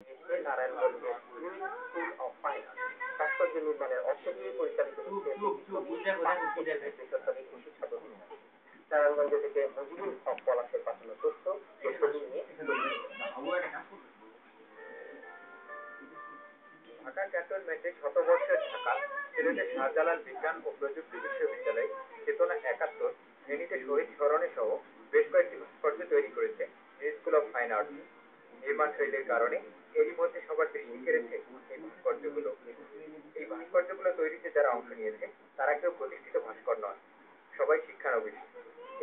নারায়ণগঞ্জের new school of fine arts ভাস্কর্য নির্মাণের অর্থ দিয়ে পরিচালিত হচ্ছে বেসরকারি কৃষি ছাত্র শিক্ষা। নারায়ণগঞ্জ থেকে মজিবুল হক পলাশের পাঠানো তথ্য ও ছবি নিয়ে ঢাকা ক্যান্টনমেন্টে শতবর্ষের ঢাকা সিলেটের শাহজালাল বিজ্ঞান ও প্রযুক্তি বিশ্ববিদ্যালয় চেতনা ৭১ ফেনীতে শহীদ স্মরণে সহ বেশ কয়েকটি ভাস্কর্য তৈরি করেছে স্কুল অব ফাইন আর্টস। নির্মাণ শৈলীর কারণে এরই মধ্যে সবার দৃষ্টি কেড়েছে এই ভাস্কর্যগুলো। এই ভাস্কর্যগুলো তৈরিতে যারা অংশ নিয়েছে তারা কেউ প্রতিষ্ঠিত ভাস্কর নয়, সবাই শিক্ষানবিশ।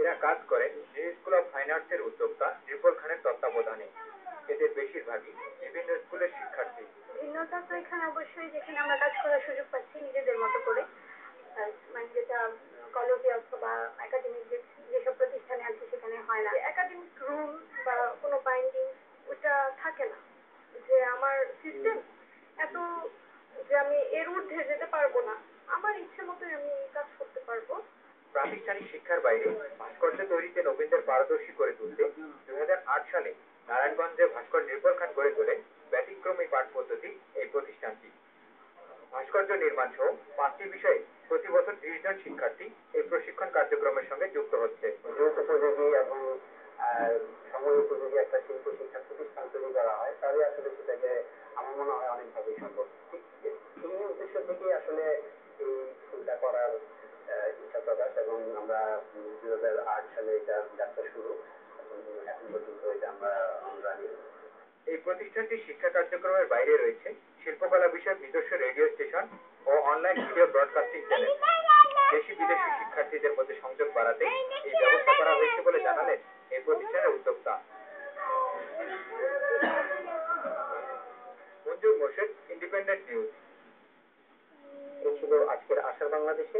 এরা কাজ করে স্কুল অব ফাইন আর্টস এর উদ্যোক্তা রিপন খানের তত্ত্বাবধানে। এদের বেশিরভাগই বিভিন্ন স্কুলের শিক্ষার্থী। ভিন্নতা তো এখানে অবশ্যই, যেখানে আমরা কাজ করার সুযোগ পাচ্ছি নিজেদের মতো করে, মানে যেটা কলেজে অথবা একাডেমিক যেসব প্রতিষ্ঠানে আছে সেখানে হয় না। একাডেমিক রুল বা কোনো বাইন্ডিং ওটা থাকে না, যে আমার সিস্টেম এত যে আমি এর ঊর্ধ্বে যেতে পারবো না, আমার ইচ্ছে মতোই আমি কাজ করতে পারবো। প্রাতিষ্ঠানিক শিক্ষার বাইরে ভাস্কর্য তৈরিতে নবীনদের পারদর্শী করে তুলতে ২০০৮ সালে নারায়ণগঞ্জে ভাস্কর নির্ভর খান গড়ে তোলেন ব্যতিক্রমী পাঠ পদ্ধতি এই প্রতিষ্ঠানটি। ভাস্কর্য নির্মাণ সহ ৫টি বিষয়ে প্রতি বছর ৩০ জন শিক্ষার্থী এই প্রশিক্ষণ কার্যক্রমের সঙ্গে যুক্ত হচ্ছে। যুগোপযোগী এবং সময় উপযোগী একটা শিল্প শিক্ষা প্রতিষ্ঠান তৈরি করা হয়, তাহলে আসলে সেটাকে আমার মনে হয় অনেকভাবেই সম্ভব। ঠিক এই উদ্দেশ্য থেকে আসলে এই স্কুলটা করার ইচ্ছা প্রকাশ, এবং আমরা ২০০৮ সালে এটা যাত্রা শুরু, এবং এখন পর্যন্ত এটা আমরা রানি। এই প্রতিষ্ঠানটি শিক্ষা কার্যক্রমের বাইরে রয়েছে শিল্পকলা বিষয়ক নিজস্ব রেডিও স্টেশন ও অনলাইন ভিডিও ব্রডকাস্টিং চ্যানেল। দেশি বিদেশি শিক্ষার্থীদের মধ্যে সংযোগ বাড়াতে এই ব্যবস্থা করা হয়েছে বলে জানালেন এই প্রতিষ্ঠানের উদ্যোক্তা মঞ্জুর মোর্শেদ, ইন্ডিপেন্ডেন্ট নিউজ। এই ছিল আজকের আশার বাংলাদেশে।